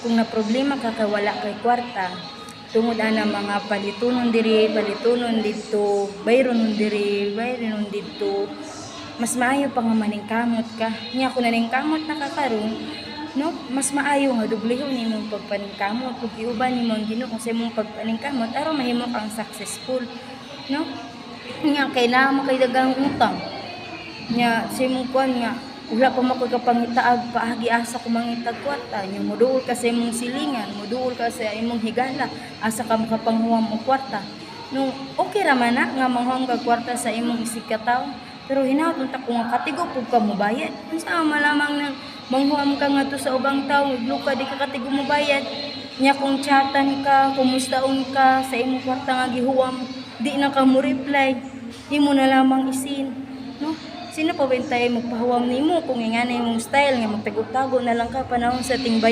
kung na problema ka kay wala kay kwarta, tungod ana mga palitunon diri, palitunon dito, bayron diri, bayron dito, mas maayo pa nga maningkamot ka. Nya kung naningkamot na ka karon, no, mas maayo nga dublihon nimong pagpaningkamot ug iuban nimo ang Ginoo sa imong pagpaningkamot aron mahimo kang successful, no? Nya kay naa kay daghang utang. Nya sa imong kuan nga wala pa makoy kapangitaag paagi asa ko mangitag kwarta, nya moduol ka sa imong silingan, moduol ka sa imong higala asa ka makapanghuwam og kwarta. No, okay ra man na nga manghuwam ka kwarta sa imong isig ka tawo, pero hinaut unta ko nga katigo pug ka mobayad. Unsa malamang nang manghuwam ka nga to sa ubang tawo, luka di ka katigo mobayad. Nya kung chatan ka, kumustaon ka sa imong kwarta nga gihuwam, di na ka mo reply, imo na lamang isin, no? Sino pa ba tayo magpahuwam nimo kung ingana imong style nga magtago-tago na lang ka panahon sa tingbayan?